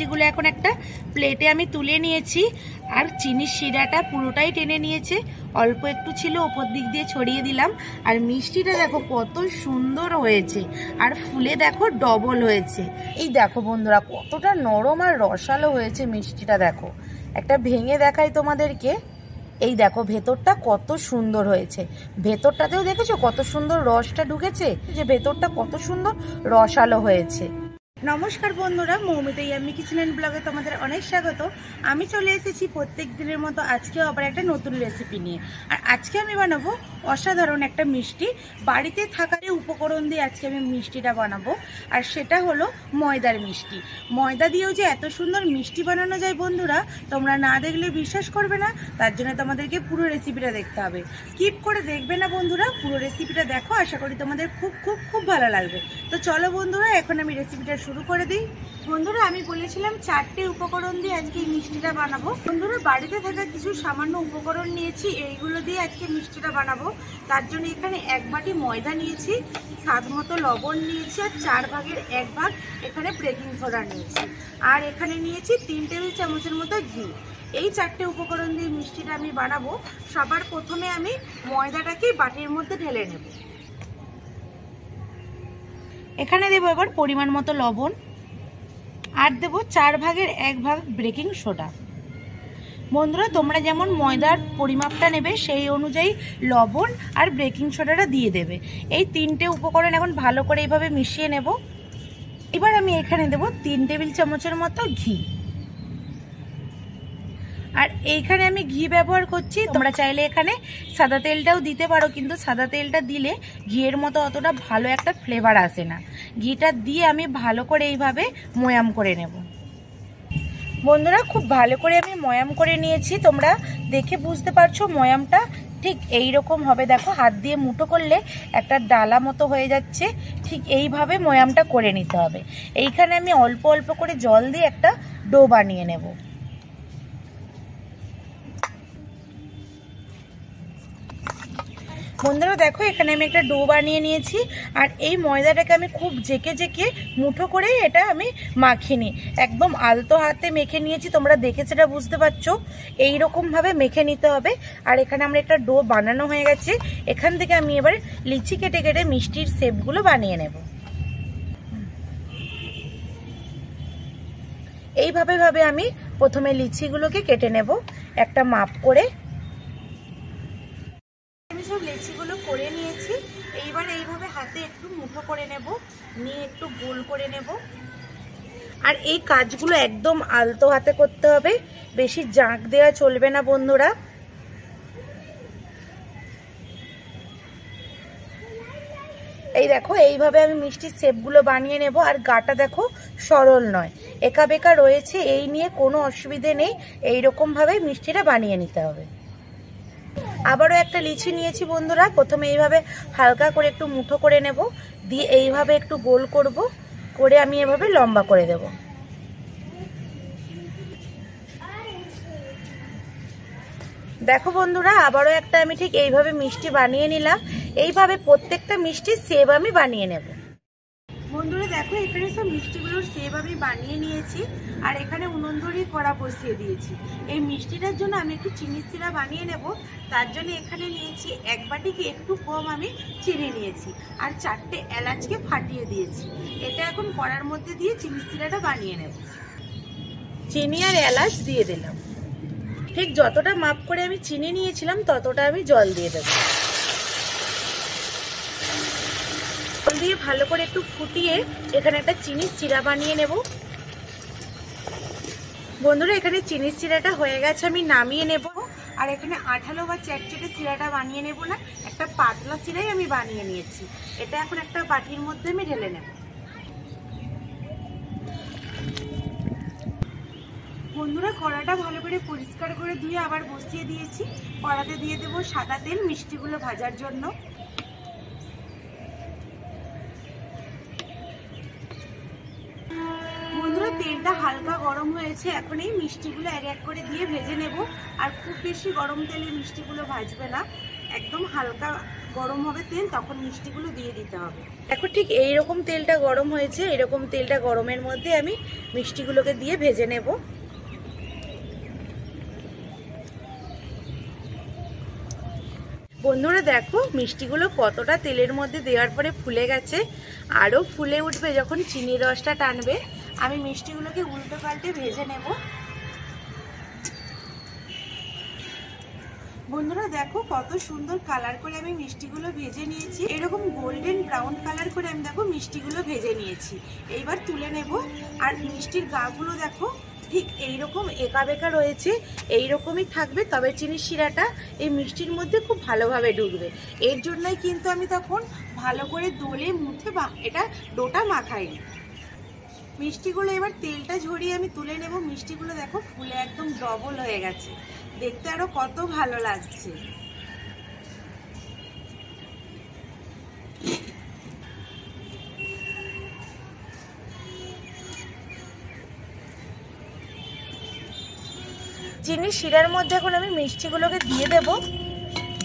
মিষ্টিগুলো এখন একটা প্লেটে আমি তুলে নিয়েছি। আর চিনির শিরাটা পুরোটাই টেনে নিয়েছে, অল্প একটু ছিল ওপর দিক দিয়ে ছড়িয়ে দিলাম। আর মিষ্টিটা দেখো কত সুন্দর হয়েছে, আর ফুলে দেখো ডবল হয়েছে। এই দেখো বন্ধুরা কতটা নরম আর রসালো হয়েছে মিষ্টিটা। দেখো একটা ভেঙে দেখাই তোমাদেরকে। এই দেখো ভেতরটা কত সুন্দর হয়েছে, ভেতরটাতেও দেখেছো কত সুন্দর রসটা ঢুকেছে, যে ভেতরটা কত সুন্দর রসালো হয়েছে। নমস্কার বন্ধুরা, মৌমিতা ইয়াম্মি কিচেন এন্ড ব্লগে তোমাদের অনেক স্বাগত। আমি চলে এসেছি প্রত্যেক দিনের মতো আজকেও আবার একটা নতুন রেসিপি নিয়ে। আর আজকে আমি বানাবো অসাধারণ একটা মিষ্টি। বাড়িতে থাকার উপকরণ দিয়ে আজকে আমি মিষ্টিটা বানাবো, আর সেটা হলো ময়দার মিষ্টি। ময়দা দিয়েও যে এত সুন্দর মিষ্টি বানানো যায় বন্ধুরা, তোমরা না দেখলে বিশ্বাস করবে না। তার জন্য তোমাদেরকে পুরো রেসিপিটা দেখতে হবে, স্কিপ করে দেখবে না বন্ধুরা, পুরো রেসিপিটা দেখো। আশা করি তোমাদের খুব খুব খুব ভালো লাগবে। তো চলো বন্ধুরা, এখন আমি রেসিপিটা শুরু করে দিই। বন্ধুরা আমি বলেছিলাম 4টে উপকরণ দিয়ে আজকে এই মিষ্টিটা বানাবো। বন্ধুরা বাড়িতে থাকা কিছু সামান্য উপকরণ নিয়েছি, এইগুলো দিয়ে আজকে মিষ্টিটা বানাবো। তার জন্য এখানে 1 বাটি ময়দা নিয়েছি, স্বাদ মতো লবণ নিয়েছি, আর 4 ভাগের 1 ভাগ এখানে বেকিং সোডা নিয়েছি, আর এখানে নিয়েছি 3 টেবিল চামচের মতো ঘি। এই 4টে উপকরণ দিয়ে মিষ্টিটা আমি বানাবো। সবার প্রথমে আমি ময়দাটাকে বাটির মধ্যে ঢেলে নেব। এখানে দেবো এবার পরিমাণ মতো লবণ, আর দেবো 4 ভাগের 1 ভাগ বেকিং সোডা। বন্ধুরা তোমরা যেমন ময়দার পরিমাপটা নেবে সেই অনুযায়ী লবণ আর বেকিং সোডাটা দিয়ে দেবে। এই 3টে উপকরণ এখন ভালো করে এইভাবে মিশিয়ে নেব। এবার আমি এখানে দেবো 3 টেবিল চামচের মতো ঘি, আর এইখানে আমি ঘি ব্যবহার করছি। তোমরা চাইলে এখানে সাদা তেলটাও দিতে পারো, কিন্তু সাদা তেলটা দিলে ঘিয়ের মতো অতটা ভালো একটা ফ্লেভার আসে না। ঘিটা দিয়ে আমি ভালো করে এইভাবে ময়াম করে নেব। বন্ধুরা খুব ভালো করে আমি ময়াম করে নিয়েছি, তোমরা দেখে বুঝতে পারছো ময়ামটা ঠিক এই রকম হবে। দেখো হাত দিয়ে মুঠো করলে একটা ডালা মতো হয়ে যাচ্ছে, ঠিক এইভাবে ময়ামটা করে নিতে হবে। এইখানে আমি অল্প অল্প করে জল দিয়ে একটা ডো বানিয়ে নেব। বন্ধুরা দেখো এখানে আমি একটা ডো বানিয়ে নিয়েছি, আর এই ময়দাটাকে আমি খুব জেকে জেকে মুঠো করে এটা আমি মাখিয়ে নিই। একদম আলতো হাতে মেখে নিয়েছি, তোমরা দেখে সেটা বুঝতে পারছো। এইরকমভাবে মেখে নিতে হবে। আর এখানে আমরা একটা ডো বানানো হয়ে গেছে, এখান থেকে আমি এবার লিচি কেটে কেটে মিষ্টির শেপগুলো বানিয়ে নেব। এইভাবে আমি প্রথমে লিচিগুলোকে কেটে নেব একটা মাপ করে। লেচিগুলো করে নিয়েছি, এইবার এইভাবে হাতে একটু মুঠো করে নেব, নিয়ে একটু গোল করে নেব। আর এই কাজগুলো একদম আলতো হাতে করতে হবে, বেশি জাঁক দেওয়া চলবে না বন্ধুরা। এই দেখো এইভাবে আমি মিষ্টির শেপগুলো বানিয়ে নেব। আর গাটা দেখো সরল নয়, একা বেকা রয়েছে, এই নিয়ে কোনো অসুবিধে নেই। এইরকম ভাবে মিষ্টিটা বানিয়ে নিতে হবে। আবারও একটা লিচি নিয়েছি বন্ধুরা, প্রথমে এইভাবে হালকা করে একটু মুঠো করে নেব, দিয়ে এইভাবে একটু গোল করব, করে আমি এভাবে লম্বা করে দেব। দেখো বন্ধুরা আবারও একটা আমি ঠিক এইভাবে মিষ্টি বানিয়ে নিলাম। এইভাবে প্রত্যেকটা মিষ্টির শেপ আমি বানিয়ে নেব। বন্ধুরা দেখো এখানে সব মিষ্টিগুলোর শেপ আমি বানিয়ে নিয়েছি, আর এখানে উনুন ধরিয়ে কড়া বসিয়ে দিয়েছি। এই মিষ্টিটার জন্য আমি একটু চিনির শিরা বানিয়ে নেব। তার জন্য এখানে নিয়েছি 1 বাটিকে একটু কম আমি চিনি নিয়েছি, আর 4টে এলাচকে ফাটিয়ে দিয়েছি। এটা এখন কড়ার মধ্যে দিয়ে চিনির শিরাটা বানিয়ে নেব। চিনি আর এলাচ দিয়ে দিলাম, ঠিক যতটা মাপ করে আমি চিনি নিয়েছিলাম ততটা আমি জল দিয়ে দেবো। জল দিয়ে ভালো করে একটু ফুটিয়ে এখানে একটা চিনির শিরা বানিয়ে নেব। বন্ধুরা এখানে চিনির শিরাটা হয়ে গেছে, আমি নামিয়ে নেব। আর এখানে আঠালো বা চ্যাটচেটে শিরাটা বানিয়ে নেব না, একটা পাতলা শিরাই আমি বানিয়ে নিয়েছি। এটা এখন একটা বাটির মধ্যে আমি ঢেলে নেব। বন্ধুরা কড়াটা ভালো করে পরিষ্কার করে ধুয়ে আবার বসিয়ে দিয়েছি। কড়াতে দিয়ে দেবো সাদা তেল মিষ্টিগুলো ভাজার জন্য। বন্ধুরা তেলটা হালকা গরম হয়েছে, এখন এই মিষ্টিগুলো এক এক করে দিয়ে ভেজে নেব। আর খুব বেশি গরম তেলে মিষ্টিগুলো ভাজবে না, একদম হালকা গরম হবে তেল, তখন মিষ্টিগুলো দিয়ে দিতে হবে। দেখো ঠিক এইরকম তেলটা গরম হয়েছে, এরকম তেলটা গরমের মধ্যে আমি মিষ্টিগুলোকে দিয়ে ভেজে নেব। বন্ধুরা দেখো মিষ্টিগুলো কতটা তেলের মধ্যে দেওয়ার পরে ফুলে গেছে, আরও ফুলে উঠবে যখন চিনির রসটা টানবে। আমি মিষ্টিগুলোকে উল্টে পাল্টে ভেজে নেব। বন্ধুরা দেখো কত সুন্দর কালার করে আমি মিষ্টিগুলো ভেজে নিয়েছি, এরকম গোল্ডেন ব্রাউন কালার করে আমি দেখো মিষ্টিগুলো ভেজে নিয়েছি। এইবার তুলে নেব। আর মিষ্টির গাগুলো দেখো ঠিক এইরকম একা বেঁকা রয়েছে, এইরকমই থাকবে, তবে চিনির শিরাটা এই মিষ্টির মধ্যে খুব ভালোভাবে ঢুকবে। এর জন্যই কিন্তু আমি তখন ভালো করে দোলে মুঠে এটা ডোটা মাখাইনি। মিষ্টিগুলো এবার তেলটা ঝরিয়ে আমি তুলে নেব। মিষ্টিগুলো দেখো ফুলে একদম ডবল হয়ে গেছে, দেখতে আরো কত ভালো লাগছে। চিনির শিরার মধ্যে এখন আমি মিষ্টিগুলোকে দিয়ে দেব,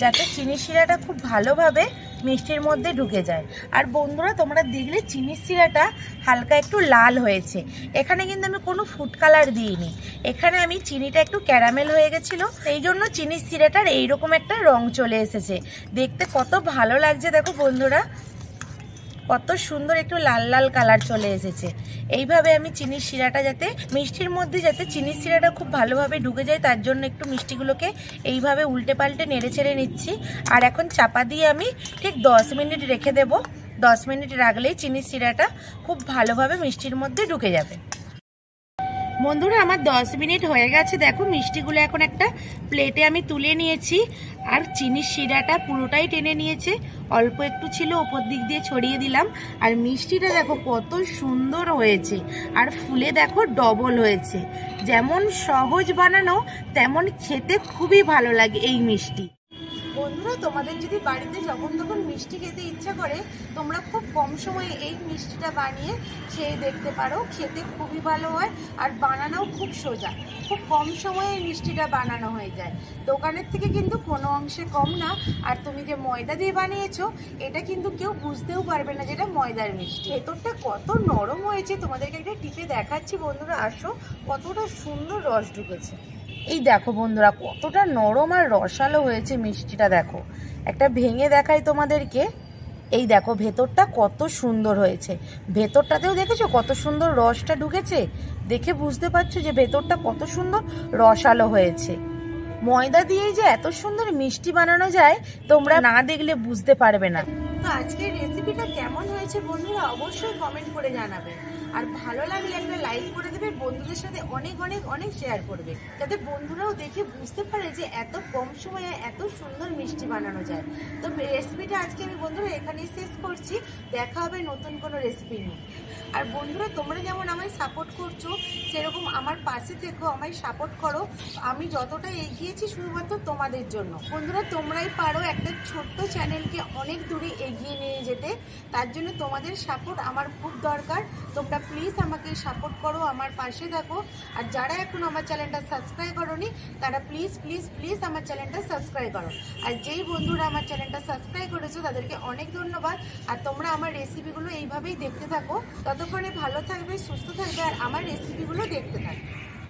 যাতে চিনির শিরাটা খুব ভালোভাবে মিষ্টির মধ্যে ঢুকে যায়। আর বন্ধুরা তোমরা দেখলে চিনির শিরাটা হালকা একটু লাল হয়েছে, এখানে কিন্তু আমি কোনো ফুড কালার দিইনি, এখানে আমি চিনিটা একটু ক্যারামেল হয়ে গেছিলো, এই জন্য চিনির শিরাটার এইরকম একটা রং চলে এসেছে। দেখতে কত ভালো লাগছে দেখো বন্ধুরা, কত সুন্দর একটু লাল লাল কালার চলে এসেছে। এইভাবে আমি চিনির শিরাটা যাতে মিষ্টির মধ্যে যাতে চিনির শিরাটা খুব ভালোভাবে ঢুকে যায়, তার জন্য একটু মিষ্টিগুলোকে এইভাবে উল্টে পাল্টে নেড়ে ছেড়ে নিচ্ছি। আর এখন চাপা দিয়ে আমি ঠিক 10 মিনিট রেখে দেব। 10 মিনিট রাখলেই চিনির শিরাটা খুব ভালোভাবে মিষ্টির মধ্যে ঢুকে যাবে। বন্ধুরা আমার 10 মিনিট হয়ে গেছে, দেখো মিষ্টিগুলো এখন একটা প্লেটে আমি তুলে নিয়েছি। আর চিনির শিরাটা পুরোটাই টেনে নিয়েছে, অল্প একটু ছিল ওপর দিক দিয়ে ছড়িয়ে দিলাম। আর মিষ্টিটা দেখো কত সুন্দর হয়েছে, আর ফুলে দেখো ডবল হয়েছে। যেমন সহজ বানানো তেমন খেতে খুবই ভালো লাগে এই মিষ্টি। বন্ধুরা তোমাদের যদি বাড়িতে যখন তখন মিষ্টি খেতে ইচ্ছা করে, তোমরা খুব কম সময়ে এই মিষ্টিটা বানিয়ে খেয়ে দেখতে পারো, খেতে খুবই ভালো হয় আর বানানোও খুব সোজা। খুব কম সময়ে এই মিষ্টিটা বানানো হয়ে যায়, দোকানের থেকে কিন্তু কোনো অংশে কম না। আর তুমি যে ময়দা দিয়ে বানিয়েছো এটা কিন্তু কেউ বুঝতেও পারবে না যেটা ময়দার মিষ্টি। ভেতরটা কত নরম হয়েছে তোমাদেরকে একটা টিপে দেখাচ্ছি। বন্ধুরা আসো, কতটা সুন্দর রস ঢুকেছে। এই দেখো বন্ধুরা কতটা নরম আর রসালো হয়েছে মিষ্টিটা, দেখো একটা ভেঙে দেখাই তোমাদেরকে। এই দেখো ভেতরটা কত সুন্দর হয়েছে, ভেতরটাতেও দেখেছো কত সুন্দর রসটা ঢুকেছে, দেখে বুঝতে পারছো যে ভেতরটা কত সুন্দর রসালো হয়েছে। ময়দা দিয়েই যে এত সুন্দর মিষ্টি বানানো যায় তোমরা না দেখলে বুঝতে পারবে না। তো আজকের রেসিপিটা কেমন হয়েছে বন্ধুরা অবশ্যই কমেন্ট করে জানাবে, আর ভালো লাগলে একটা লাইক করে দেবে, বন্ধুদের সাথে অনেক অনেক অনেক শেয়ার করবে, যাতে বন্ধুরাও দেখে বুঝতে পারে যে এত কম সময়ে এত সুন্দর মিষ্টি বানানো যায়। তো রেসিপিটা আজকে আমি বন্ধুরা এখানেই শেষ করছি, দেখা হবে নতুন কোনো রেসিপি নিয়ে। আর বন্ধুরা তোমরা যেমন আমায় সাপোর্ট করছো সেরকম আমার পাশে থেকো, আমায় সাপোর্ট করো। আমি যতটা এগিয়েছি শুধুমাত্র তোমাদের জন্য। বন্ধুরা তোমরাই পারো একটা ছোট্ট চ্যানেলকে অনেক দূরে এগিয়ে নিয়ে যেতে, তার জন্য তোমাদের সাপোর্ট আমার খুব দরকার। তোমরা প্লিজ আমাকে সাপোর্ট করো, আমার পাশে থাকো। আর যারা এখন আমার চ্যানেলটা সাবস্ক্রাইব করোনি তারা প্লিজ প্লিজ প্লিজ আমার চ্যানেলটা সাবস্ক্রাইব করো। আর যেই বন্ধুরা আমার চ্যানেলটা সাবস্ক্রাইব করেছো তাদেরকে অনেক ধন্যবাদ। আর তোমরা আমার রেসিপিগুলো এইভাবেই দেখতে থাকো, ততক্ষণে ভালো থাকবে, সুস্থ থাকবে, আর আমার রেসিপিগুলো দেখতে থাকবে।